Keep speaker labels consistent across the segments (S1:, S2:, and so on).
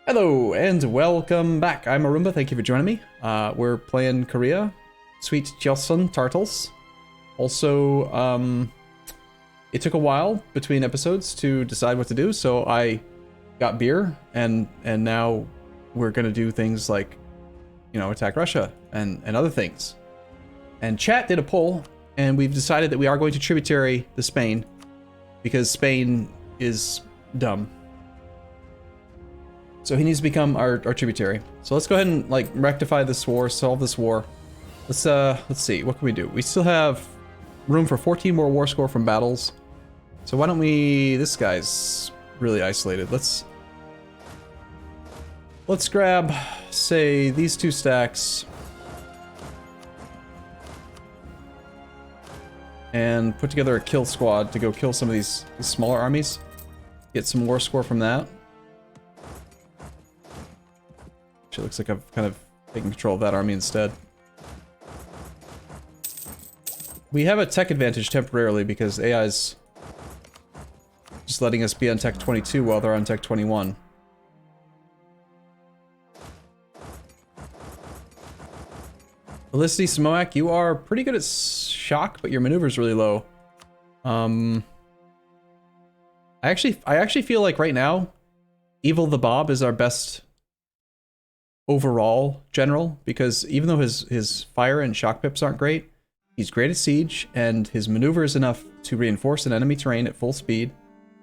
S1: Hello and welcome back. I'm Arumba. Thank you for joining me. We're playing Korea. Sweet Choson Turtles. Also, it took a while between episodes to decide what to do, so I got beer, and now we're gonna do things like, you know, attack Russia and other things. And chat did a poll, and we've decided that we are going to tributary to Spain because Spain is dumb. So he needs to become our tributary. So let's go ahead and like rectify this war, solve this war. Let's see, what can we do? We still have room for 14 more war score from battles. So why don't we, this guy's really isolated. Let's grab, say, these two stacks. And put together a kill squad to go kill some of these smaller armies. Get some war score from that. It looks like I've kind of taken control of that army instead. We have a tech advantage temporarily because AI's just letting us be on tech 22 while they're on tech 21. Felicity Samoak, you are pretty good at shock, but your maneuver's really low. I actually feel like right now, Evil the Bob is our best overall general, because even though his fire and shock pips aren't great, he's great at siege, and his maneuver is enough to reinforce an enemy terrain at full speed,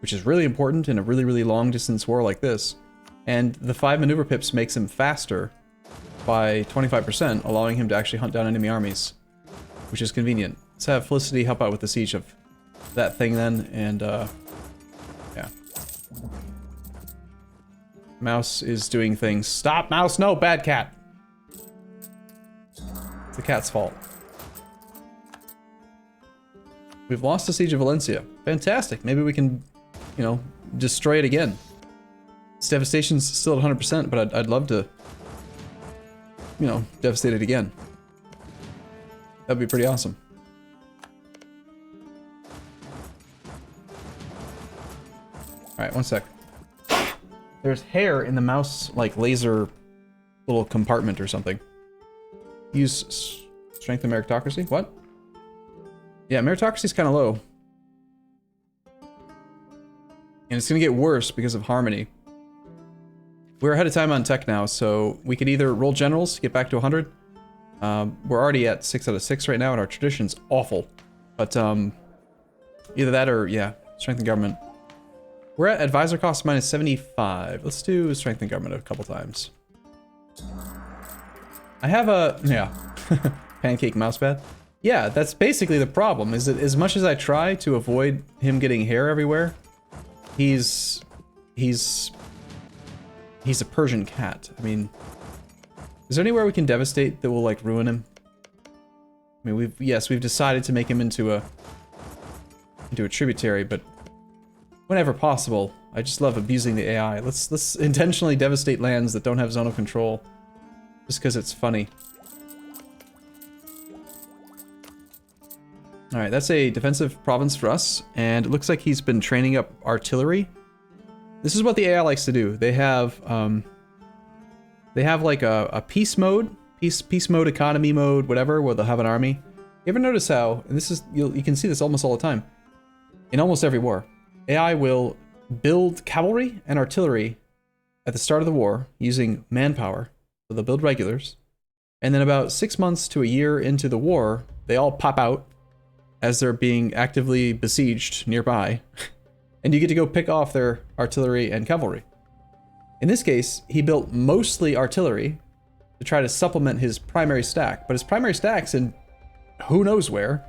S1: which is really important in a really long distance war like this. And the 5 maneuver pips makes him faster by 25%, allowing him to actually hunt down enemy armies, which is convenient. Let's have Felicity help out with the siege of that thing then, and yeah. Mouse is doing things. Stop, Mouse! No, bad cat! It's the cat's fault. We've lost the siege of Valencia. Fantastic. Maybe we can, you know, destroy it again. Its devastation's still at 100%, but I'd love to, you know, devastate it again. That'd be pretty awesome. Alright, one sec. There's hair in the mouse, like, laser little compartment or something. Use strength and meritocracy? What? Yeah, meritocracy's kind of low. And it's gonna get worse because of harmony. We're ahead of time on tech now, so we could either roll generals to get back to 100. We're already at 6 out of 6 right now, and our tradition's awful. But, either that or, yeah, strengthen government. We're at advisor cost minus 75. Let's do strengthen government a couple times. I have a, yeah, pancake mousepad. Yeah, that's basically the problem, is that as much as I try to avoid him getting hair everywhere, he's a Persian cat. I mean, is there anywhere we can devastate that will, like, ruin him? I mean, we've decided to make him into a tributary, but whenever possible, I just love abusing the AI. Let's intentionally devastate lands that don't have zonal control, just because it's funny. Alright, that's a defensive province for us, and it looks like he's been training up artillery. This is what the AI likes to do. They have like a peace mode, peace mode, economy mode, whatever, where they'll have an army. You ever notice how, and this is, you can see this almost all the time, in almost every war, AI will build cavalry and artillery at the start of the war using manpower, so they'll build regulars, and then about 6 months to a year into the war, they all pop out as they're being actively besieged nearby, and you get to go pick off their artillery and cavalry. In this case, he built mostly artillery to try to supplement his primary stack, but his primary stack's in who knows where,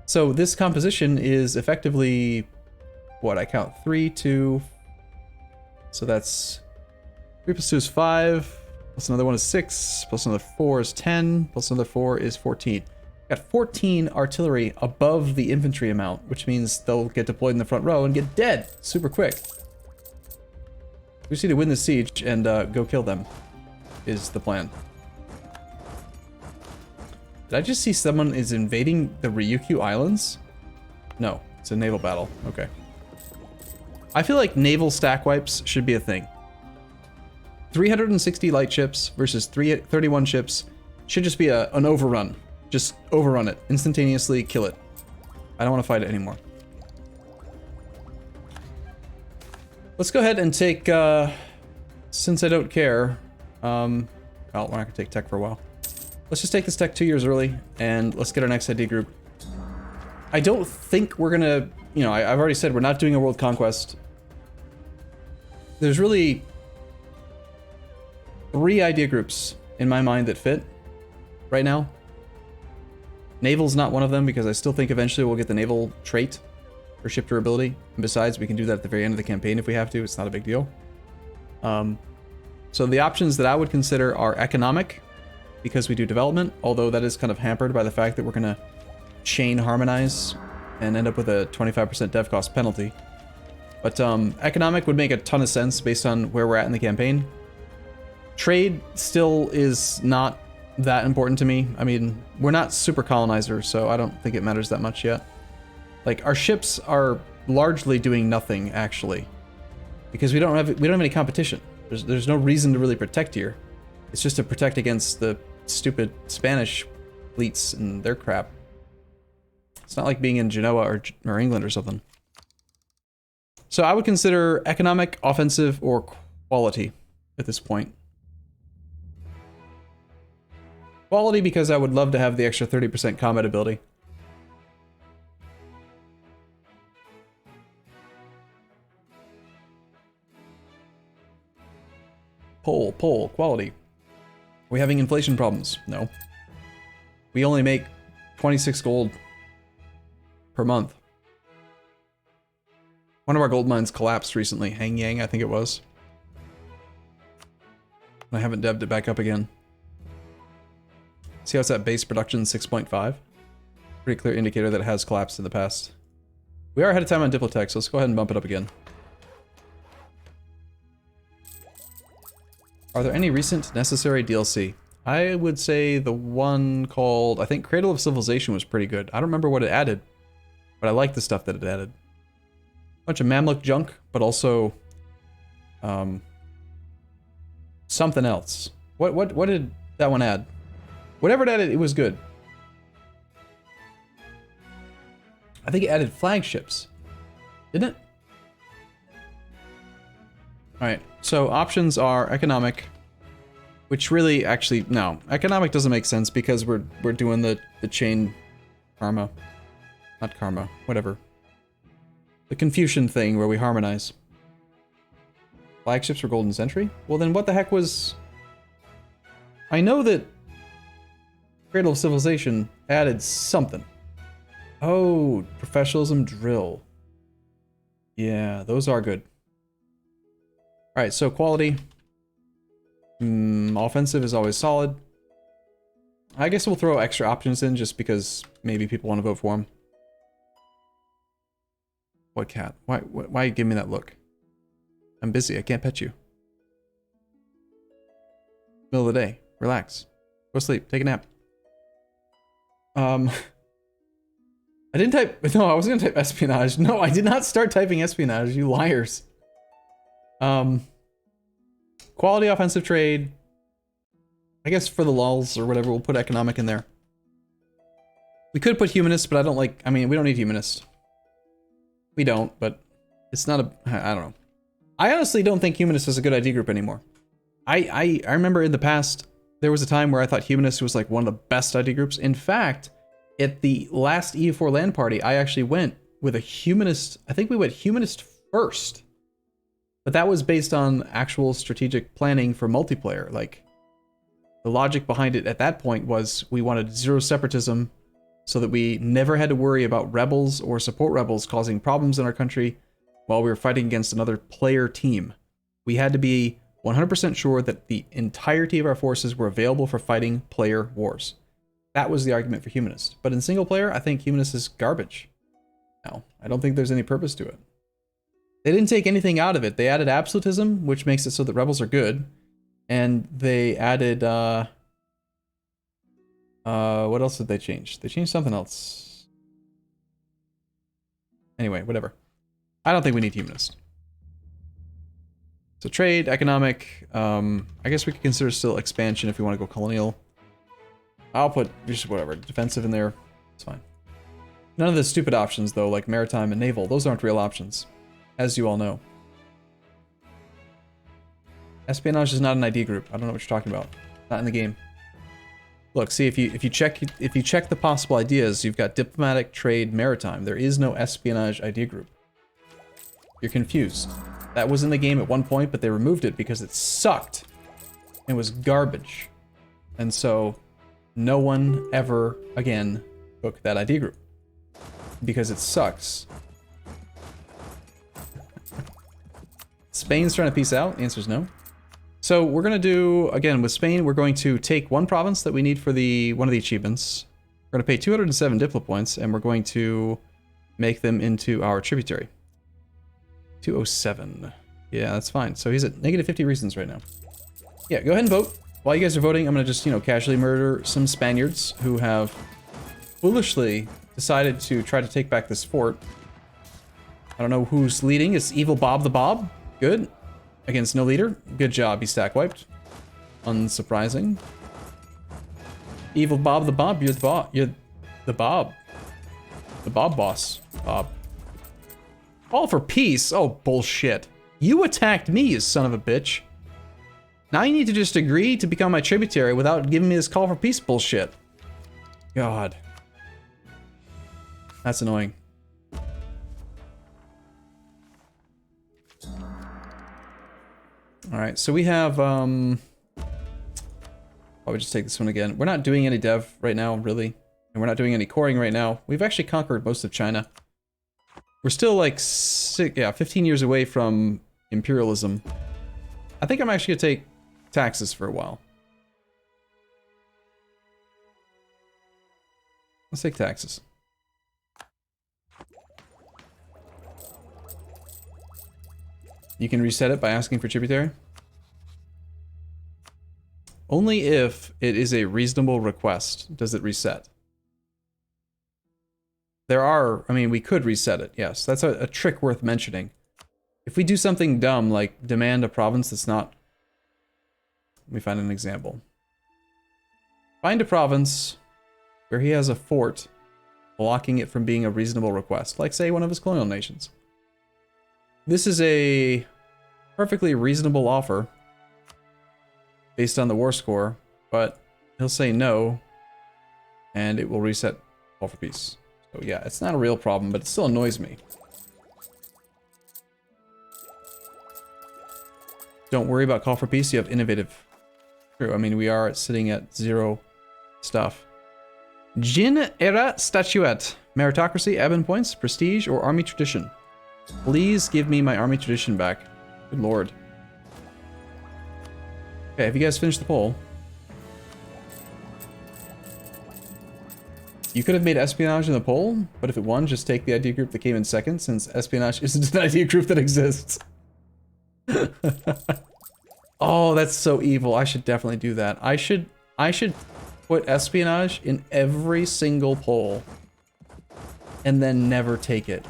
S1: so this composition is effectively, what, I count 3, 2, so that's 3 plus 2 is 5, plus another 1 is 6, plus another 4 is 10, plus another 4 is 14. Got 14 artillery above the infantry amount, which means they'll get deployed in the front row and get dead super quick. We just need to win the siege and go kill them, is the plan. Did I just see someone is invading the Ryukyu Islands? No, it's a naval battle. Okay. I feel like naval stack wipes should be a thing. 360 light ships versus 31 ships should just be an overrun. Just overrun it. Instantaneously kill it. I don't want to fight it anymore. Let's go ahead and take, since I don't care, well, we're not going to take tech for a while. Let's just take this tech 2 years early, and let's get our next ID group. I don't think we're going to, you know, I've already said we're not doing a world conquest. There's really 3 idea groups in my mind that fit right now. Naval's not one of them because I still think eventually we'll get the naval trait for ship durability. And besides, we can do that at the very end of the campaign if we have to. It's not a big deal. So the options that I would consider are economic, because we do development, although that is kind of hampered by the fact that we're going to chain harmonize and end up with a 25% dev cost penalty. But economic would make a ton of sense based on where we're at in the campaign. Trade still is not that important to me. I mean, we're not super colonizers, so I don't think it matters that much yet. Like, our ships are largely doing nothing, actually, because we don't have any competition. There's no reason to really protect here. It's just to protect against the stupid Spanish fleets and their crap. It's not like being in Genoa or England or something. So I would consider economic, offensive, or quality at this point. Quality because I would love to have the extra 30% combat ability. Poll, quality. Are we having inflation problems? No. We only make 26 gold per month. One of our gold mines collapsed recently. Hang Yang, I think it was. I haven't devved it back up again. See how it's at base production 6.5? Pretty clear indicator that it has collapsed in the past. We are ahead of time on Diplotech, so let's go ahead and bump it up again. Are there any recent necessary DLC? I would say the one called, I think Cradle of Civilization was pretty good. I don't remember what it added, but I like the stuff that it added. Bunch of Mamluk junk, but also something else. What did that one add? Whatever it added, it was good. I think it added flagships, didn't it? Alright, so options are economic, which really, actually, no. Economic doesn't make sense because we're doing the chain karma. Not karma, whatever. The Confucian thing where we harmonize. Flagships for Golden Century? Well then what the heck was... I know that Cradle of Civilization added something. Oh, professionalism drill. Yeah, those are good. Alright, so quality. Offensive is always solid. I guess we'll throw extra options in just because maybe people want to vote for them. What cat? Why give me that look? I'm busy, I can't pet you. Middle of the day. Relax. Go sleep. Take a nap. I didn't type... No, I wasn't gonna type espionage. No, I did not start typing espionage, you liars. Quality offensive trade. I guess for the lulz or whatever, we'll put economic in there. We could put humanist, but I don't like... I mean, we don't need humanist. We don't, but it's not a... I don't know. I honestly don't think humanist is a good ID group anymore. I remember in the past, there was a time where I thought humanist was like one of the best ID groups. In fact, at the last EU4 LAN party, I actually went with a humanist... I think we went humanist first. But that was based on actual strategic planning for multiplayer. Like, the logic behind it at that point was we wanted zero separatism so that we never had to worry about rebels or support rebels causing problems in our country while we were fighting against another player team. We had to be 100% sure that the entirety of our forces were available for fighting player wars. That was the argument for humanist. But in single player, I think humanist is garbage. No, I don't think there's any purpose to it. They didn't take anything out of it. They added absolutism, which makes it so that rebels are good. And they added, what else did they change? They changed something else. Anyway, whatever. I don't think we need humanist. So trade, economic, I guess we could consider still expansion if we want to go colonial. I'll put just whatever, defensive in there, it's fine. None of the stupid options though, like maritime and naval, those aren't real options, as you all know. Espionage is not an ID group. I don't know what you're talking about. Not in the game. Look, see if you check the possible ideas, you've got diplomatic, trade, maritime. There is no espionage idea group. You're confused. That was in the game at one point, but they removed it because it sucked. It was garbage. And so no one ever again took that ID group. Because it sucks. Spain's trying to peace out? The answer is no. So we're going to do, again, with Spain, we're going to take one province that we need for one of the achievements. We're going to pay 207 Diplo points, and we're going to make them into our tributary. 207. Yeah, that's fine. So he's at negative 50 reasons right now. Yeah, go ahead and vote. While you guys are voting, I'm going to just, casually murder some Spaniards who have foolishly decided to try to take back this fort. I don't know who's leading. It's Evil Bob the Bob. Good. Against no leader. Good job. He stack wiped. Unsurprising. Evil Bob the Bob. You're the Bob. You're the Bob. The Bob boss. Bob. Call for peace. Oh, bullshit. You attacked me, you son of a bitch. Now you need to just agree to become my tributary without giving me this call for peace bullshit. God. That's annoying. Alright, so we have, I'll just take this one again. We're not doing any dev right now, really. And we're not doing any coring right now. We've actually conquered most of China. We're still like 15 years away from imperialism. I think I'm actually gonna take taxes for a while. Let's take taxes. You can reset it by asking for tributary. Only if it is a reasonable request does it reset. We could reset it, yes. That's a trick worth mentioning. If we do something dumb, like demand a province that's not... Let me find an example. Find a province where he has a fort blocking it from being a reasonable request, like say one of his colonial nations. This is a perfectly reasonable offer based on the war score, but he'll say no, and it will reset call for peace. So yeah, it's not a real problem, but it still annoys me. Don't worry about call for peace, you have innovative. True, I mean, we are sitting at 0 stuff. Jin era statuette. Meritocracy, admin points, prestige, or army tradition. Please give me my army tradition back. Good lord. Okay, have you guys finished the poll? You could have made espionage in the poll, but if it won, just take the idea group that came in second, since espionage isn't an idea group that exists. Oh, that's so evil. I should definitely do that. I should put espionage in every single poll and then never take it.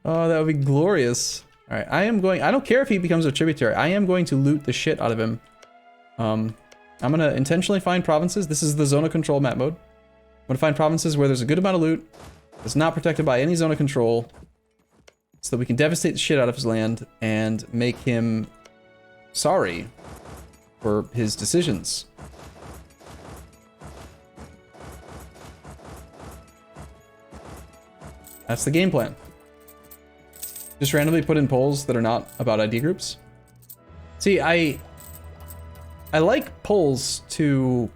S1: Oh, that would be glorious. All right, I don't care if he becomes a tributary. I am going to loot the shit out of him. I'm gonna intentionally find provinces. This is the zone of control map mode. I'm gonna find provinces where there's a good amount of loot, that's not protected by any zone of control, so that we can devastate the shit out of his land and make him sorry for his decisions. That's the game plan. Just randomly put in polls that are not about ID groups. See, I like polls to...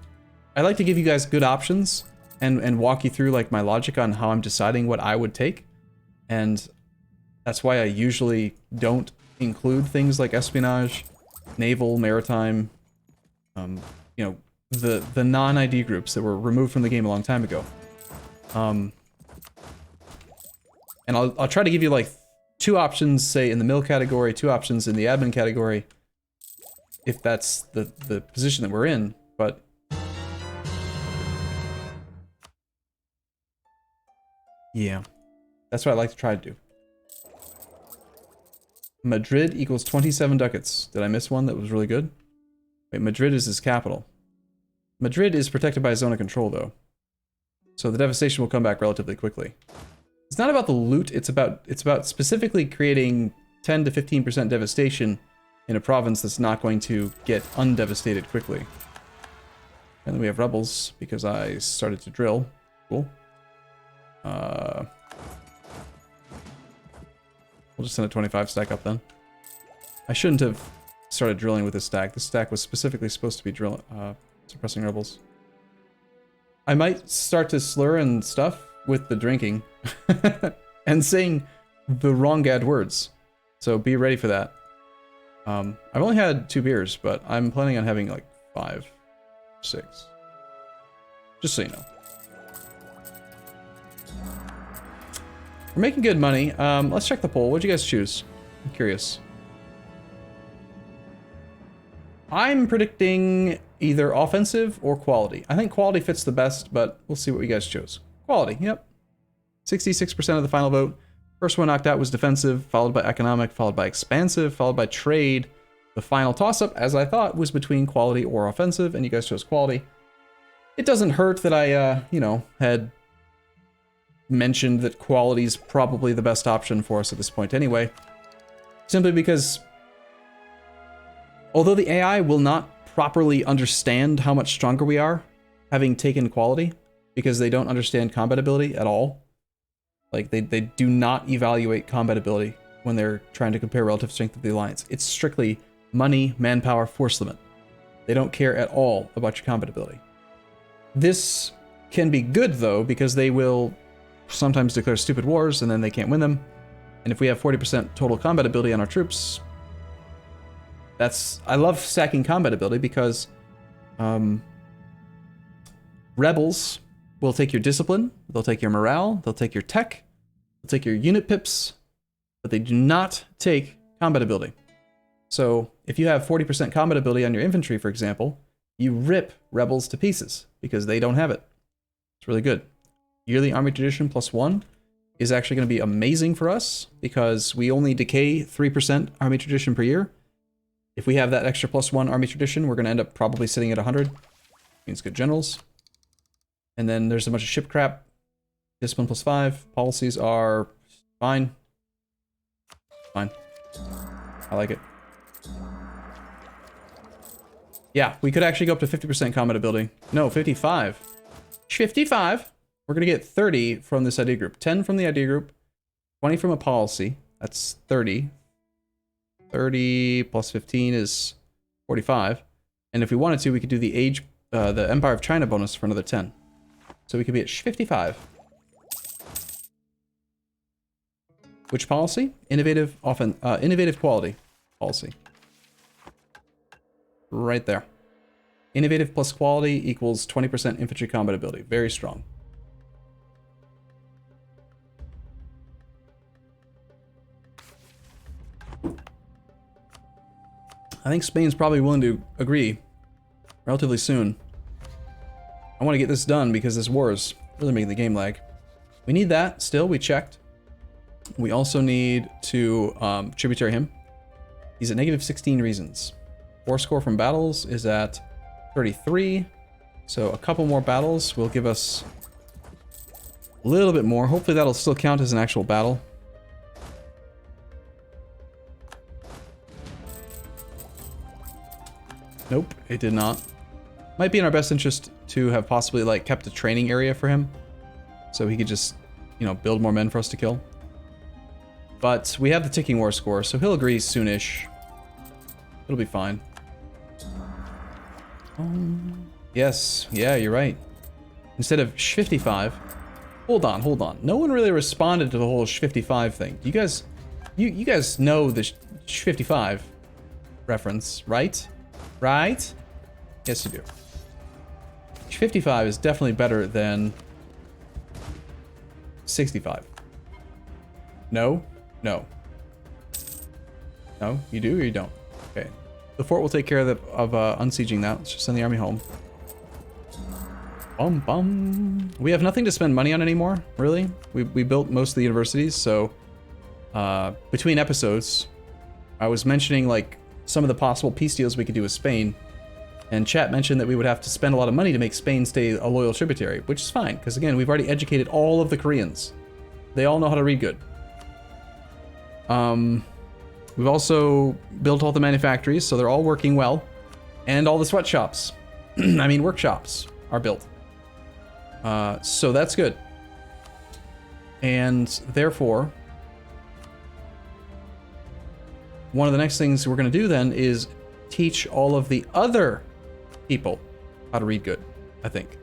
S1: I like to give you guys good options and walk you through like my logic on how I'm deciding what I would take. And that's why I usually don't include things like espionage, naval, maritime, you know, the non-ID groups that were removed from the game a long time ago. And I'll try to give you like 2 options, say in the mill category, 2 options in the admin category, if that's the position that we're in, but... Yeah, that's what I like to try to do. Madrid equals 27 ducats. Did I miss one that was really good? Wait, Madrid is his capital. Madrid is protected by a zone of control, though. So the devastation will come back relatively quickly. It's not about the loot, it's about specifically creating 10 to 15% devastation in a province that's not going to get undevastated quickly. And then we have rebels, because I started to drill. Cool. We'll just send a 25 stack up then. I shouldn't have started drilling with this stack. This stack was specifically supposed to be suppressing rebels. I might start to slur and stuff with the drinking and saying the wrong gad words. So be ready for that. I've only had 2 beers, but I'm planning on having like 5, 6. Just so you know. We're making good money. Let's check the poll. What'd you guys choose? I'm curious. I'm predicting either offensive or quality. I think quality fits the best, but we'll see what you guys chose. Quality, yep. 66% of the final vote. First one knocked out was defensive, followed by economic, followed by expansive, followed by trade. The final toss-up, as I thought, was between quality or offensive, and you guys chose quality. It doesn't hurt that I, had mentioned that quality is probably the best option for us at this point anyway. Simply because, although the AI will not properly understand how much stronger we are, having taken quality, because they don't understand combat ability at all. Like, they do not evaluate combat ability when they're trying to compare relative strength of the alliance. It's strictly money, manpower, force limit. They don't care at all about your combat ability. This can be good, though, because they will sometimes declare stupid wars, and then they can't win them. And if we have 40% total combat ability on our troops, I love stacking combat ability because rebels will take your discipline, they'll take your morale, they'll take your tech, they'll take your unit pips, but they do not take combat ability. So if you have 40% combat ability on your infantry, for example, you rip rebels to pieces because they don't have it. It's really good. Yearly army tradition +1 is actually going to be amazing for us because we only decay 3% army tradition per year. If we have that extra +1 army tradition, we're going to end up probably sitting at 100. Means good generals. And then there's a bunch of ship crap. Discipline +5. Policies are fine. Fine. I like it. Yeah, we could actually go up to 50% combat ability. No, 55. 55. We're going to get 30 from this idea group. 10 from the idea group. 20 from a policy. That's 30. 30 plus 15 is 45. And if we wanted to, we could do the Empire of China bonus for another 10. So we could be at 55. Which policy? Innovative quality policy. Right there. Innovative plus quality equals 20% infantry combat ability. Very strong. I think Spain's probably willing to agree relatively soon. I want to get this done because this war is really making the game lag. We need that. Still, we checked. We also need to tributary him. He's at -16 reasons. War score from battles is at 33. So a couple more battles will give us a little bit more. Hopefully that'll still count as an actual battle. Nope, it did not. Might be in our best interest to have possibly like kept a training area for him, so he could just, build more men for us to kill. But we have the ticking war score, so he'll agree soonish. It'll be fine. Yes, yeah, you're right. Instead of 55, hold on. No one really responded to the whole 55 thing. You guys know the 55 reference, right? Right? Yes, you do. 55 is definitely better than 65. No? No. No? You do or you don't? Okay. The fort will take care of unsieging that. Let's just send the army home. Bum bum. We have nothing to spend money on anymore, really. We built most of the universities, so between episodes, I was mentioning like some of the possible peace deals we could do with Spain, and chat mentioned that we would have to spend a lot of money to make Spain stay a loyal tributary, which is fine, because again, we've already educated all of the Koreans. They all know how to read good. We've also built all the manufactories, so they're all working well, and all the sweatshops, I mean workshops, are built. So that's good. And therefore, one of the next things we're going to do then is teach all of the other people how to read good, I think.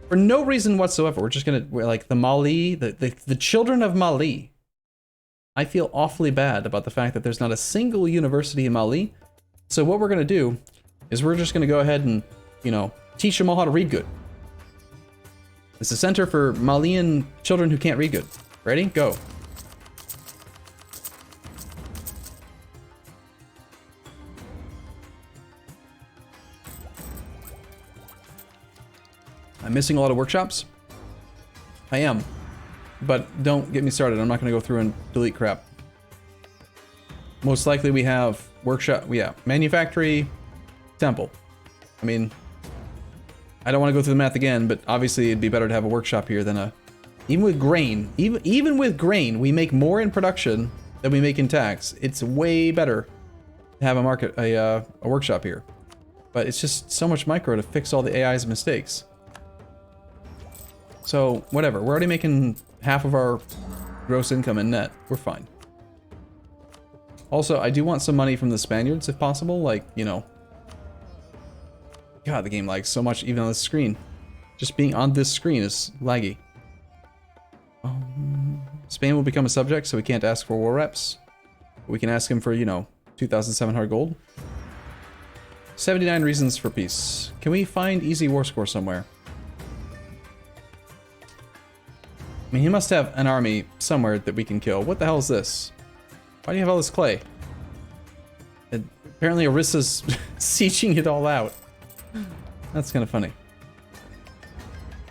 S1: For no reason whatsoever. We're just going to, like, the Mali, the children of Mali. I feel awfully bad about the fact that there's not a single university in Mali. So what we're going to do is we're just going to go ahead and, you know, teach them all how to read good. It's a center for Malian children who can't read good. Ready? Go. I'm missing a lot of workshops. I am. But don't get me started. I'm not going to go through and delete crap. Most likely we have workshop, yeah, manufactory, temple. I mean, I don't want to go through the math again, but obviously it'd be better to have a workshop here than a... Even with grain, even with grain, we make more in production than we make in tax. It's way better to have a workshop here. But it's just so much micro to fix all the AI's mistakes. So, whatever. We're already making half of our gross income in net. We're fine. Also, I do want some money from the Spaniards if possible. Like, you know... God, the game lags so much even on this screen. Just being on this screen is laggy. Spain will become a subject, so we can't ask for war reps. We can ask him for, you know, 2,700 gold. 79 reasons for peace. Can we find easy war score somewhere? I mean, he must have an army somewhere that we can kill. What the hell is this? Why do you have all this clay? Apparently Orissa's sieging it all out. That's kind of funny.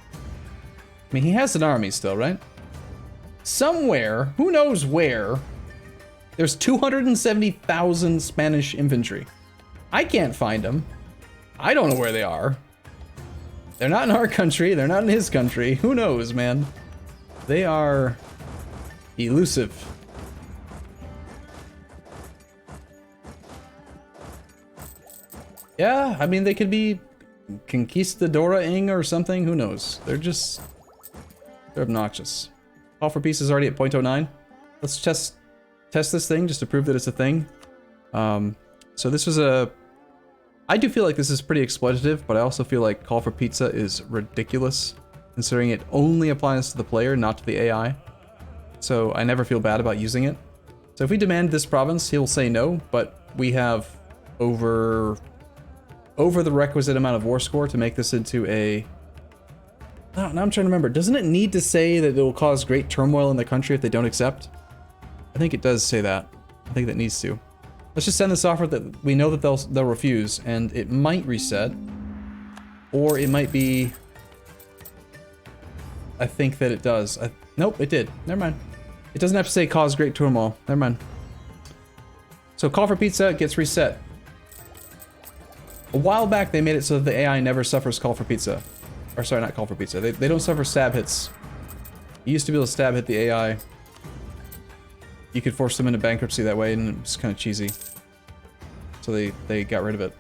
S1: I mean, he has an army still, right? Somewhere, who knows where, there's 270,000 Spanish infantry. I can't find them. I don't know where they are. They're not in our country. They're not in his country. Who knows, man? They are elusive. Yeah, I mean, they could be Conquistadora-ing or something. Who knows? They're obnoxious. Call for peace is already at 0.09. Let's test this thing just to prove that it's a thing. So this was a... I do feel like this is pretty exploitative, but I also feel like call for pizza is ridiculous, considering it only applies to the player, not to the AI. So I never feel bad about using it. So if we demand this province, he'll say no, but we have over the requisite amount of war score to make this into a... Now I'm trying to remember. Doesn't it need to say that it will cause great turmoil in the country if they don't accept? I think it does say that. I think that needs to. Let's just send this offer that we know that they'll refuse, and it might reset. Or it might be... I think that it does. Nope, it did. Never mind. It doesn't have to say cause great turmoil. Never mind. So call for pizza gets reset. A while back, they made it so that the AI never suffers call for pizza. Or sorry, not call for pizza. They don't suffer stab hits. You used to be able to stab hit the AI. You could force them into bankruptcy that way, and it was kind of cheesy. So they got rid of it.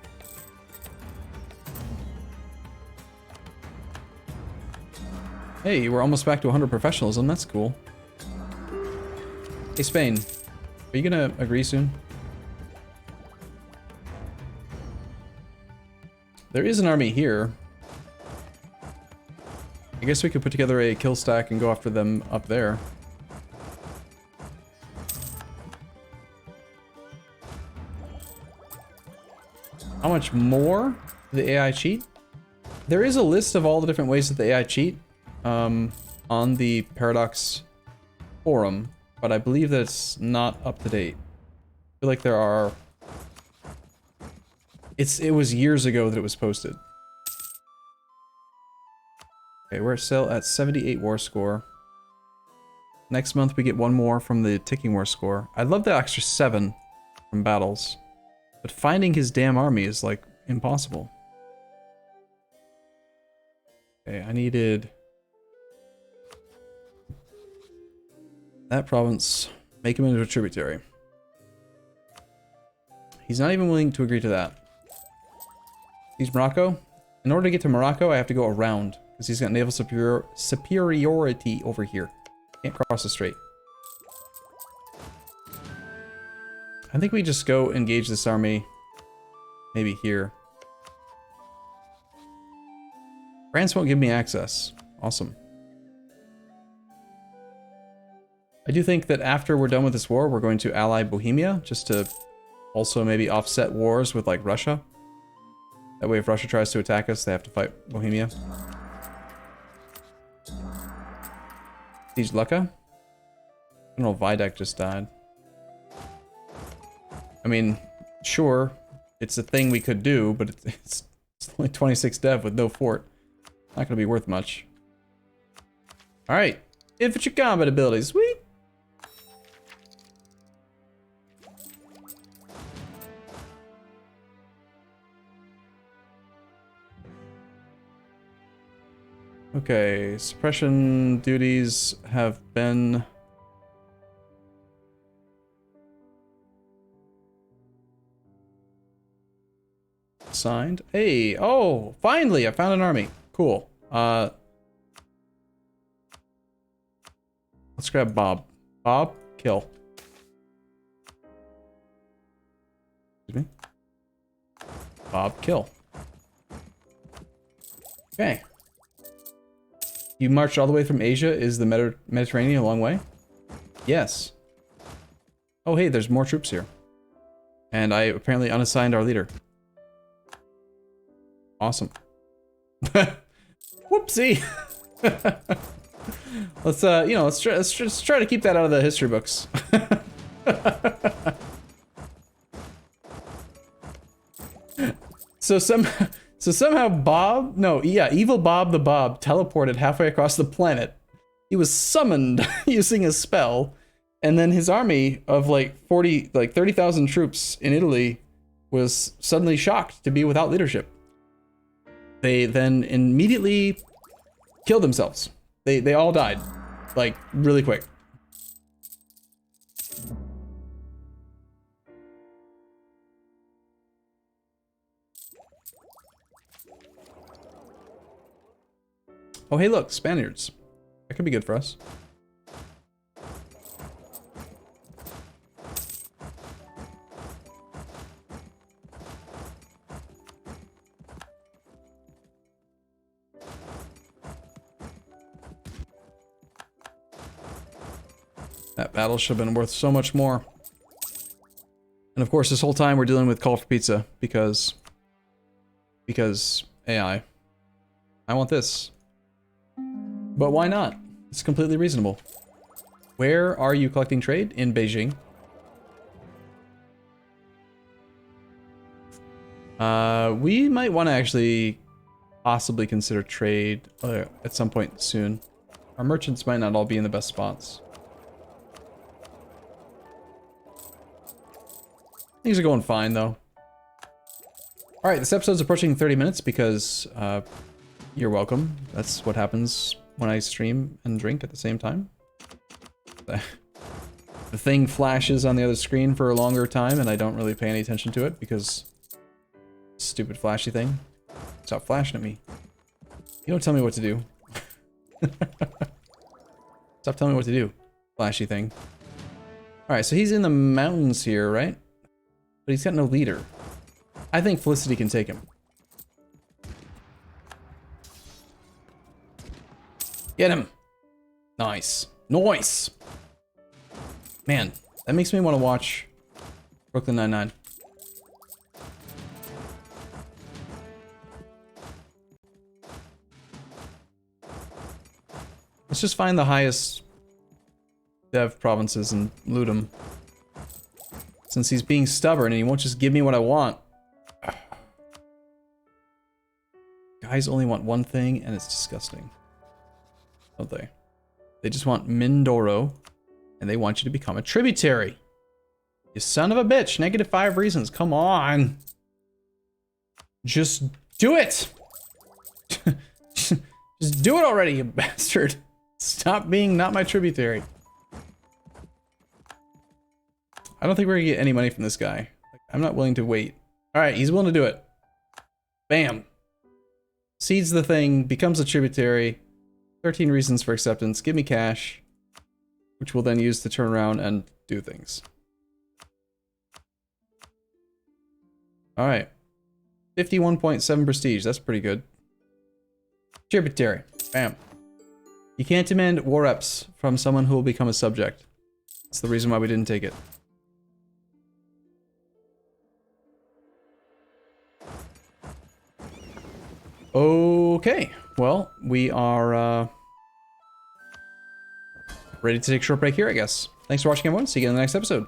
S1: Hey, we're almost back to 100 professionalism. That's cool. Hey, Spain. Are you gonna agree soon? There is an army here. I guess we could put together a kill stack and go after them up there. How much more did the AI cheat? There is a list of all the different ways that the AI cheat on the Paradox forum, but I believe that it's not up to date. I feel like there are... It was years ago that it was posted. Okay, we're still at 78 war score. Next month we get one more from the ticking war score. I'd love that extra 7. from battles. But finding his damn army is, like, impossible. Okay, I needed... that province. Make him into a tributary. He's not even willing to agree to that. He's Morocco. In order to get to Morocco, I have to go around. Because he's got naval superiority over here. Can't cross the strait. I think we just go engage this army. Maybe here. France won't give me access. Awesome. I do think that after we're done with this war, we're going to ally Bohemia, just to also maybe offset wars with, like, Russia. That way if Russia tries to attack us, they have to fight Bohemia. Siege Lucca? General Videk just died. I mean, sure, it's a thing we could do, but it's only 26 dev with no fort. Not gonna be worth much. Alright, infantry combat abilities, sweet! Okay, suppression duties have been... signed. Hey, oh, finally, I found an army. Cool. Let's grab Bob. Bob, kill. Excuse me. Bob, kill. Okay. You marched all the way from Asia. Is the Mediterranean a long way? Yes. Oh, hey, there's more troops here. And I apparently unassigned our leader. Awesome. Whoopsie. Let's you know, let's just try to keep that out of the history books. So somehow Bob, no, yeah, evil Bob the Bob teleported halfway across the planet. He was summoned using a spell, and then his army of like 30,000 troops in Italy was suddenly shocked to be without leadership. They then immediately killed themselves. They all died, like, really quick. Oh, hey, look, Spaniards. That could be good for us. That battle should have been worth so much more. And of course, this whole time we're dealing with Call for Pizza because AI. I want this. But why not? It's completely reasonable. Where are you collecting trade? In Beijing. We might want to actually possibly consider trade at some point soon. Our merchants might not all be in the best spots. Things are going fine, though. Alright, this episode's approaching 30 minutes because, you're welcome. That's what happens when I stream and drink at the same time. The thing flashes on the other screen for a longer time and I don't really pay any attention to it because... stupid flashy thing. Stop flashing at me. You don't tell me what to do. Stop telling me what to do, flashy thing. Alright, so he's in the mountains here, right? But he's got no leader. I think Felicity can take him. Get him! Nice. Nice! Man, that makes me want to watch Brooklyn Nine-Nine. Let's just find the highest dev provinces and loot them. Since he's being stubborn and he won't just give me what I want. Guys only want one thing and it's disgusting. Don't they? They just want Mindoro and they want you to become a tributary. You son of a bitch. -5 reasons. Come on. Just do it. Just do it already, you bastard. Stop being not my tributary. I don't think we're gonna get any money from this guy. I'm not willing to wait. Alright, he's willing to do it. Bam. Seeds the thing, becomes a tributary. 13 reasons for acceptance. Give me cash. Which we'll then use to turn around and do things. Alright. 51.7 prestige. That's pretty good. Tributary. Bam. You can't demand war reps from someone who will become a subject. That's the reason why we didn't take it. Okay. Well, we are ready to take a short break here, I guess. Thanks for watching, everyone. See you in the next episode.